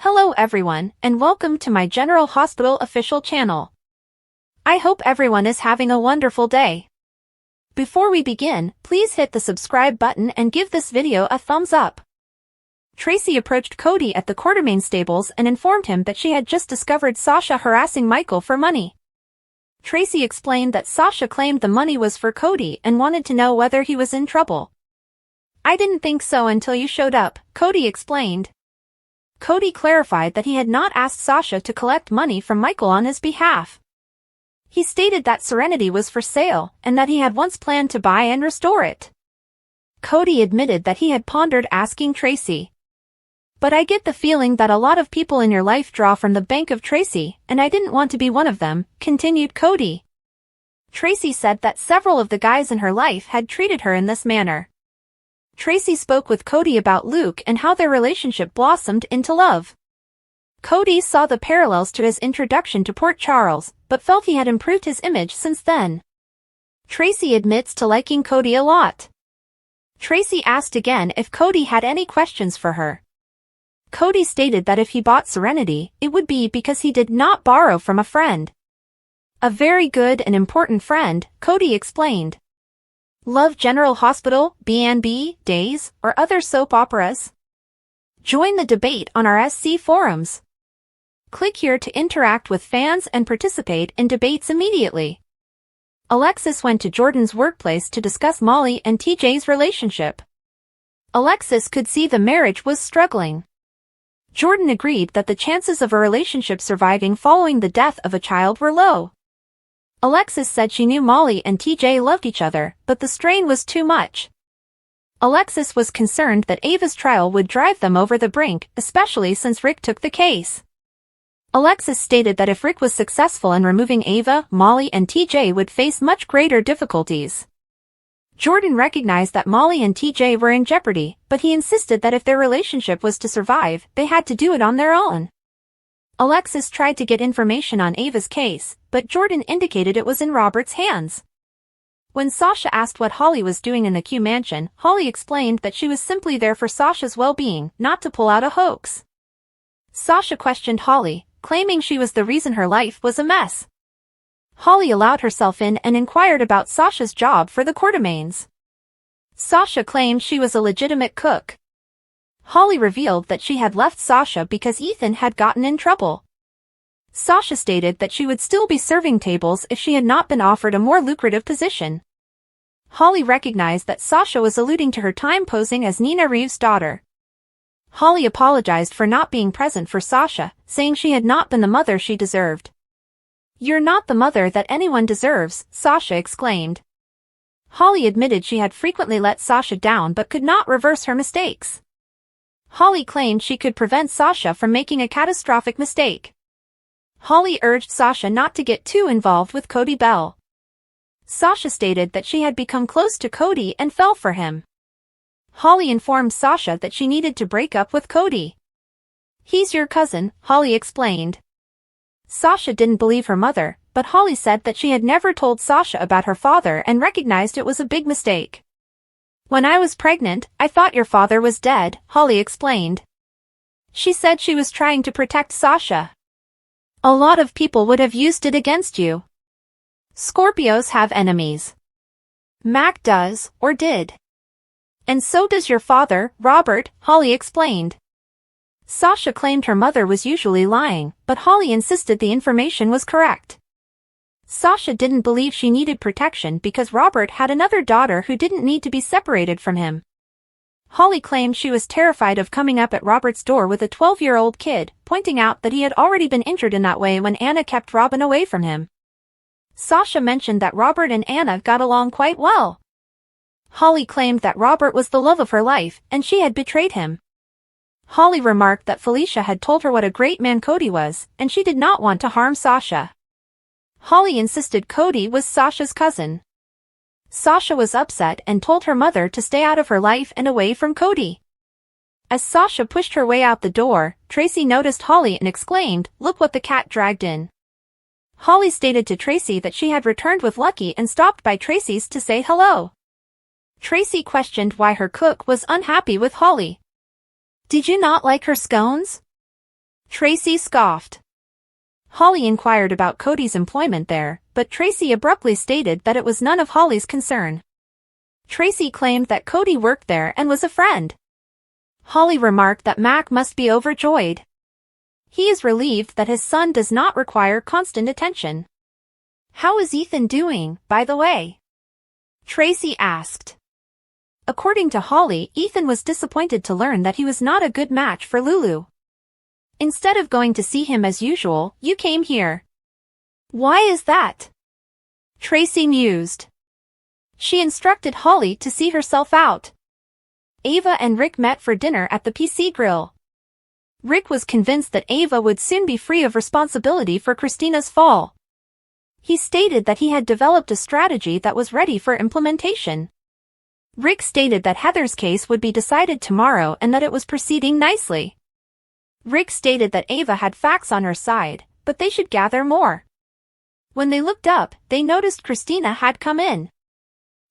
Hello everyone, and welcome to my General Hospital official channel. I hope everyone is having a wonderful day. Before we begin, please hit the subscribe button and give this video a thumbs up. Tracy approached Cody at the Quartermain stables and informed him that she had just discovered Sasha harassing Michael for money. Tracy explained that Sasha claimed the money was for Cody and wanted to know whether he was in trouble. "I didn't think so until you showed up," Cody explained. Cody clarified that he had not asked Sasha to collect money from Michael on his behalf. He stated that Serenity was for sale and that he had once planned to buy and restore it. Cody admitted that he had pondered asking Tracy. "But I get the feeling that a lot of people in your life draw from the bank of Tracy, and I didn't want to be one of them," continued Cody. Tracy said that several of the guys in her life had treated her in this manner. Tracy spoke with Cody about Luke and how their relationship blossomed into love. Cody saw the parallels to his introduction to Port Charles, but felt he had improved his image since then. Tracy admits to liking Cody a lot. Tracy asked again if Cody had any questions for her. Cody stated that if he bought Serenity, it would be because he did not borrow from a friend. "A very good and important friend," Cody explained. Love General Hospital, B&B, Days, or other soap operas? Join the debate on our SC forums. Click here to interact with fans and participate in debates immediately. Alexis went to Jordan's workplace to discuss Molly and TJ's relationship. Alexis could see the marriage was struggling. Jordan agreed that the chances of a relationship surviving following the death of a child were low. Alexis said she knew Molly and TJ loved each other, but the strain was too much. Alexis was concerned that Ava's trial would drive them over the brink, especially since Rick took the case. Alexis stated that if Rick was successful in removing Ava, Molly and TJ would face much greater difficulties. Jordan recognized that Molly and TJ were in jeopardy, but he insisted that if their relationship was to survive, they had to do it on their own. Alexis tried to get information on Ava's case, but Jordan indicated it was in Robert's hands. When Sasha asked what Holly was doing in the Q mansion, Holly explained that she was simply there for Sasha's well-being, not to pull out a hoax. Sasha questioned Holly, claiming she was the reason her life was a mess. Holly allowed herself in and inquired about Sasha's job for the Quartermains. Sasha claimed she was a legitimate cook. Holly revealed that she had left Sasha because Ethan had gotten in trouble. Sasha stated that she would still be serving tables if she had not been offered a more lucrative position. Holly recognized that Sasha was alluding to her time posing as Nina Reeves' daughter. Holly apologized for not being present for Sasha, saying she had not been the mother she deserved. "You're not the mother that anyone deserves," Sasha exclaimed. Holly admitted she had frequently let Sasha down but could not reverse her mistakes. Holly claimed she could prevent Sasha from making a catastrophic mistake. Holly urged Sasha not to get too involved with Cody Bell. Sasha stated that she had become close to Cody and fell for him. Holly informed Sasha that she needed to break up with Cody. "He's your cousin," Holly explained. Sasha didn't believe her mother, but Holly said that she had never told Sasha about her father and recognized it was a big mistake. "When I was pregnant, I thought your father was dead," Holly explained. She said she was trying to protect Sasha. "A lot of people would have used it against you. Scorpios have enemies. Mac does, or did. And so does your father, Robert," Holly explained. Sasha claimed her mother was usually lying, but Holly insisted the information was correct. Sasha didn't believe she needed protection because Robert had another daughter who didn't need to be separated from him. Holly claimed she was terrified of coming up at Robert's door with a 12-year-old kid, pointing out that he had already been injured in that way when Anna kept Robin away from him. Sasha mentioned that Robert and Anna got along quite well. Holly claimed that Robert was the love of her life, and she had betrayed him. Holly remarked that Felicia had told her what a great man Cody was, and she did not want to harm Sasha. Holly insisted Cody was Sasha's cousin. Sasha was upset and told her mother to stay out of her life and away from Cody. As Sasha pushed her way out the door, Tracy noticed Holly and exclaimed, "Look what the cat dragged in." Holly stated to Tracy that she had returned with Lucky and stopped by Tracy's to say hello. Tracy questioned why her cook was unhappy with Holly. "Did you not like her scones?" Tracy scoffed. Holly inquired about Cody's employment there, but Tracy abruptly stated that it was none of Holly's concern. Tracy claimed that Cody worked there and was a friend. Holly remarked that Mac must be overjoyed. He is relieved that his son does not require constant attention. How is Ethan doing, by the way? Tracy asked. According to Holly, Ethan was disappointed to learn that he was not a good match for Lulu. Instead of going to see him as usual, you came here. Why is that? Tracy mused. She instructed Holly to see herself out. Ava and Rick met for dinner at the PC Grill. Rick was convinced that Ava would soon be free of responsibility for Christina's fall. He stated that he had developed a strategy that was ready for implementation. Rick stated that Heather's case would be decided tomorrow and that it was proceeding nicely. Rick stated that Ava had facts on her side, but they should gather more. When they looked up, they noticed Christina had come in.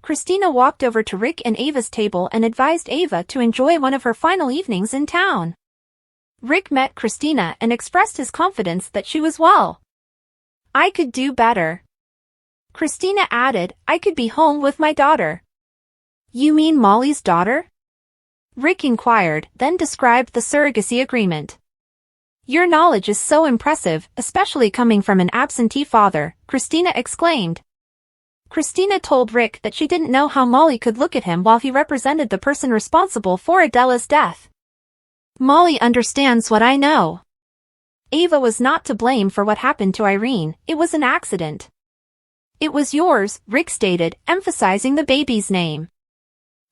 Christina walked over to Rick and Ava's table and advised Ava to enjoy one of her final evenings in town. Rick met Christina and expressed his confidence that she was well. I could do better. Christina added, I could be home with my daughter. You mean Molly's daughter? Rick inquired, then described the surrogacy agreement. Your knowledge is so impressive, especially coming from an absentee father, Christina exclaimed. Christina told Rick that she didn't know how Molly could look at him while he represented the person responsible for Adela's death. Molly understands what I know. Ava was not to blame for what happened to Irene, it was an accident. It was yours, Rick stated, emphasizing the baby's name.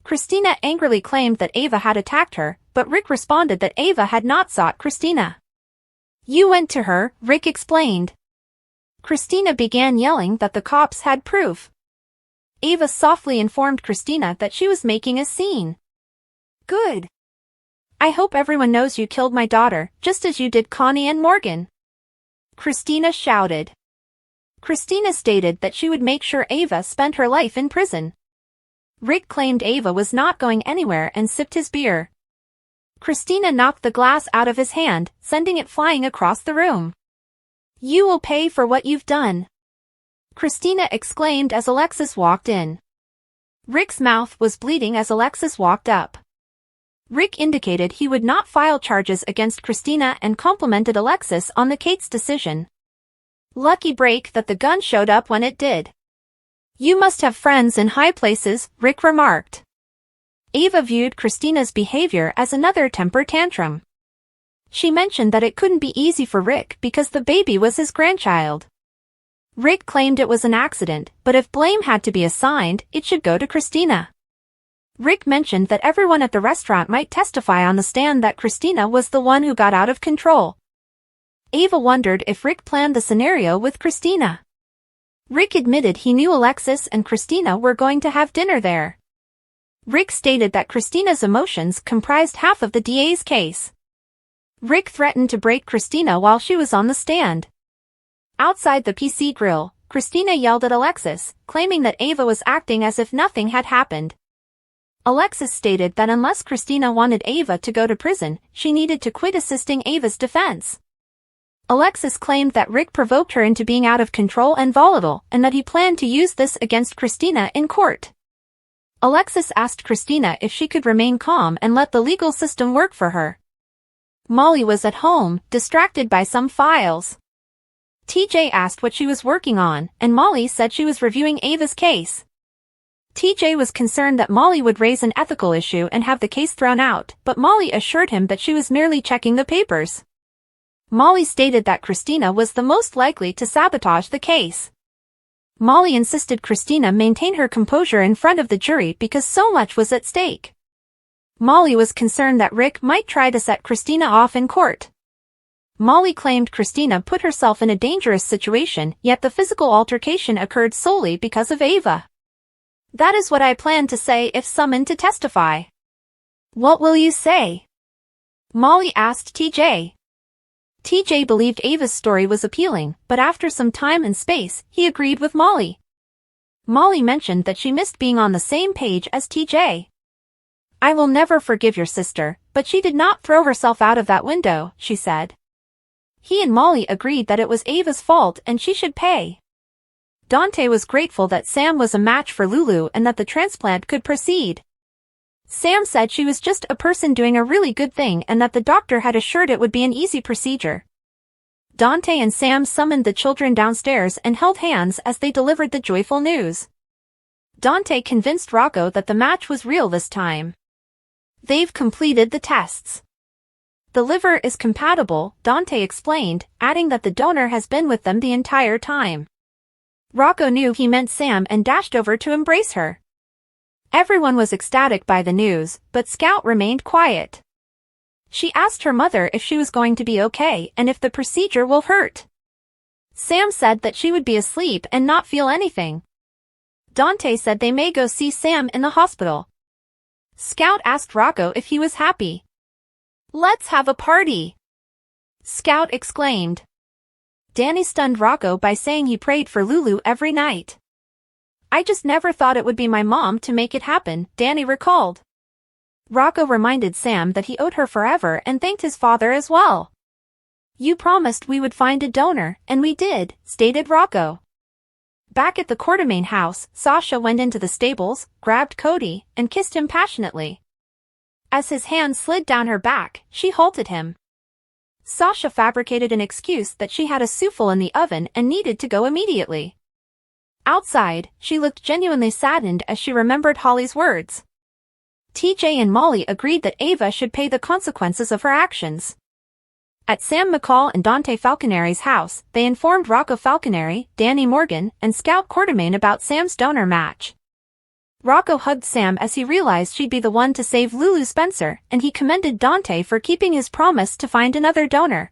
Christina angrily claimed that Ava had attacked her, but Rick responded that Ava had not sought Christina. You went to her, Rick explained. Christina began yelling that the cops had proof. Ava softly informed Christina that she was making a scene. Good. I hope everyone knows you killed my daughter, just as you did Connie and Morgan. Christina shouted. Christina stated that she would make sure Ava spent her life in prison. Rick claimed Ava was not going anywhere and sipped his beer. Christina knocked the glass out of his hand, sending it flying across the room. You will pay for what you've done. Christina exclaimed as Alexis walked in. Rick's mouth was bleeding as Alexis walked up. Rick indicated he would not file charges against Christina and complimented Alexis on the Kate's decision. Lucky break that the gun showed up when it did. You must have friends in high places, Rick remarked. Ava viewed Christina's behavior as another temper tantrum. She mentioned that it couldn't be easy for Rick because the baby was his grandchild. Rick claimed it was an accident, but if blame had to be assigned, it should go to Christina. Rick mentioned that everyone at the restaurant might testify on the stand that Christina was the one who got out of control. Ava wondered if Rick planned the scenario with Christina. Rick admitted he knew Alexis and Christina were going to have dinner there. Rick stated that Christina's emotions comprised half of the DA's case. Rick threatened to break Christina while she was on the stand. Outside the PC Grill, Christina yelled at Alexis, claiming that Ava was acting as if nothing had happened. Alexis stated that unless Christina wanted Ava to go to prison, she needed to quit assisting Ava's defense. Alexis claimed that Rick provoked her into being out of control and volatile, and that he planned to use this against Christina in court. Alexis asked Christina if she could remain calm and let the legal system work for her. Molly was at home, distracted by some files. TJ asked what she was working on, and Molly said she was reviewing Ava's case. TJ was concerned that Molly would raise an ethical issue and have the case thrown out, but Molly assured him that she was merely checking the papers. Molly stated that Christina was the most likely to sabotage the case. Molly insisted Christina maintain her composure in front of the jury because so much was at stake. Molly was concerned that Rick might try to set Christina off in court. Molly claimed Christina put herself in a dangerous situation, yet the physical altercation occurred solely because of Ava. That is what I plan to say if summoned to testify. What will you say? Molly asked TJ. TJ believed Ava's story was appealing, but after some time and space, he agreed with Molly. Molly mentioned that she missed being on the same page as TJ. I will never forgive your sister, but she did not throw herself out of that window, she said. He and Molly agreed that it was Ava's fault and she should pay. Dante was grateful that Sam was a match for Lulu and that the transplant could proceed. Sam said she was just a person doing a really good thing and that the doctor had assured it would be an easy procedure. Dante and Sam summoned the children downstairs and held hands as they delivered the joyful news. Dante convinced Rocco that the match was real this time. They've completed the tests. The liver is compatible, Dante explained, adding that the donor has been with them the entire time. Rocco knew he meant Sam and dashed over to embrace her. Everyone was ecstatic by the news, but Scout remained quiet. She asked her mother if she was going to be okay and if the procedure will hurt. Sam said that she would be asleep and not feel anything. Dante said they may go see Sam in the hospital. Scout asked Rocco if he was happy. "Let's have a party!" Scout exclaimed. Danny stunned Rocco by saying he prayed for Lulu every night. "I just never thought it would be my mom to make it happen," Danny recalled. Rocco reminded Sam that he owed her forever and thanked his father as well. "You promised we would find a donor, and we did," stated Rocco. Back at the Quartermain house, Sasha went into the stables, grabbed Cody, and kissed him passionately. As his hand slid down her back, she halted him. Sasha fabricated an excuse that she had a souffle in the oven and needed to go immediately. Outside, she looked genuinely saddened as she remembered Holly's words. TJ and Molly agreed that Ava should pay the consequences of her actions. At Sam McCall and Dante Falconeri's house, they informed Rocco Falconeri, Danny Morgan, and Scout Quartermain about Sam's donor match. Rocco hugged Sam as he realized she'd be the one to save Lulu Spencer, and he commended Dante for keeping his promise to find another donor.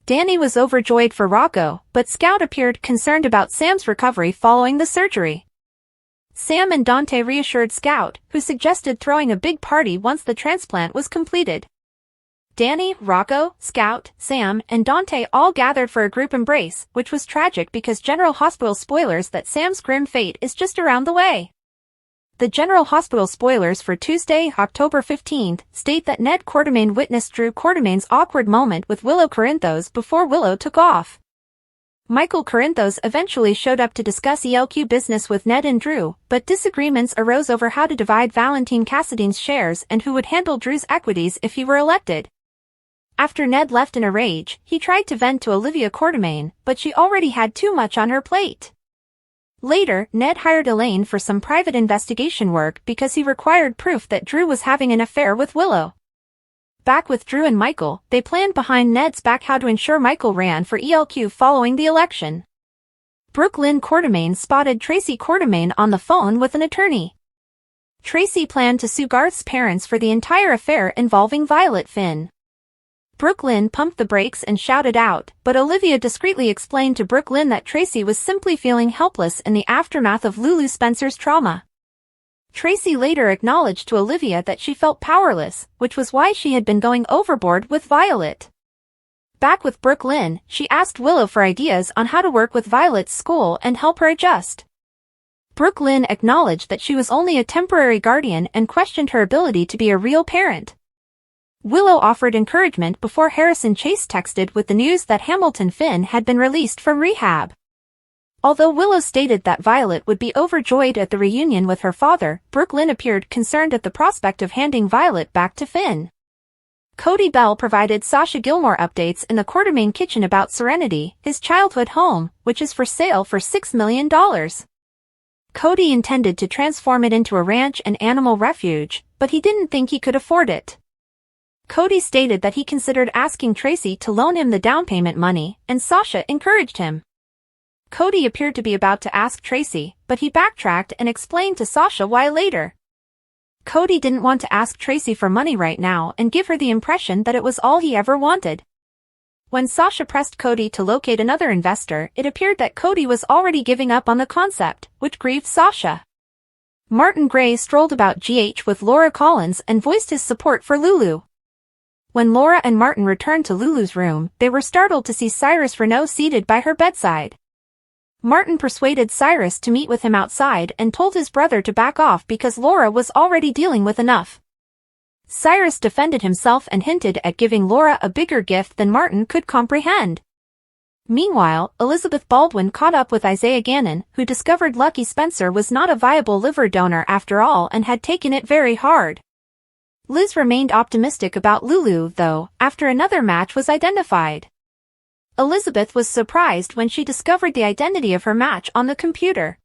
Danny was overjoyed for Rocco, but Scout appeared concerned about Sam's recovery following the surgery. Sam and Dante reassured Scout, who suggested throwing a big party once the transplant was completed. Danny, Rocco, Scout, Sam, and Dante all gathered for a group embrace, which was tragic because General Hospital spoilers that Sam's grim fate is just around the way. The General Hospital spoilers for Tuesday, October 15th, state that Ned Quartermain witnessed Drew Quartermain's awkward moment with Willow Corinthos before Willow took off. Michael Corinthos eventually showed up to discuss ELQ business with Ned and Drew, but disagreements arose over how to divide Valentine Cassidy's shares and who would handle Drew's equities if he were elected. After Ned left in a rage, he tried to vent to Olivia Quartermain, but she already had too much on her plate. Later, Ned hired Elaine for some private investigation work because he required proof that Drew was having an affair with Willow. Back with Drew and Michael, they planned behind Ned's back how to ensure Michael ran for ELQ following the election. Brooklyn Quartermain spotted Tracy Quartermain on the phone with an attorney. Tracy planned to sue Garth's parents for the entire affair involving Violet Finn. Brooklyn pumped the brakes and shouted out, but Olivia discreetly explained to Brooklyn that Tracy was simply feeling helpless in the aftermath of Lulu Spencer's trauma. Tracy later acknowledged to Olivia that she felt powerless, which was why she had been going overboard with Violet. Back with Brooklyn, she asked Willow for ideas on how to work with Violet's school and help her adjust. Brooklyn acknowledged that she was only a temporary guardian and questioned her ability to be a real parent. Willow offered encouragement before Harrison Chase texted with the news that Hamilton Finn had been released from rehab. Although Willow stated that Violet would be overjoyed at the reunion with her father, Brooklyn appeared concerned at the prospect of handing Violet back to Finn. Cody Bell provided Sasha Gilmore updates in the Quartermain kitchen about Serenity, his childhood home, which is for sale for $6 million. Cody intended to transform it into a ranch and animal refuge, but he didn't think he could afford it. Cody stated that he considered asking Tracy to loan him the down payment money, and Sasha encouraged him. Cody appeared to be about to ask Tracy, but he backtracked and explained to Sasha why later. Cody didn't want to ask Tracy for money right now and give her the impression that it was all he ever wanted. When Sasha pressed Cody to locate another investor, it appeared that Cody was already giving up on the concept, which grieved Sasha. Martin Gray strolled about GH with Laura Collins and voiced his support for Lulu. When Laura and Martin returned to Lulu's room, they were startled to see Cyrus Renaud seated by her bedside. Martin persuaded Cyrus to meet with him outside and told his brother to back off because Laura was already dealing with enough. Cyrus defended himself and hinted at giving Laura a bigger gift than Martin could comprehend. Meanwhile, Elizabeth Baldwin caught up with Isaiah Gannon, who discovered Lucky Spencer was not a viable liver donor after all and had taken it very hard. Liz remained optimistic about Lulu, though, after another match was identified. Elizabeth was surprised when she discovered the identity of her match on the computer.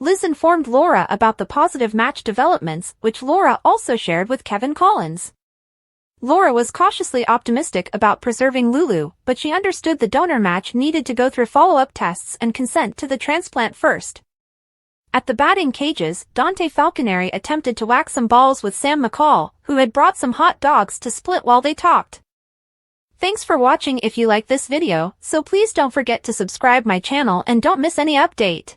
Liz informed Laura about the positive match developments, which Laura also shared with Kevin Collins. Laura was cautiously optimistic about preserving Lulu, but she understood the donor match needed to go through follow-up tests and consent to the transplant first. At the batting cages, Dante Falconeri attempted to whack some balls with Sam McCall, who had brought some hot dogs to split while they talked. Thanks for watching. If you like this video, so please don't forget to subscribe my channel and don't miss any update.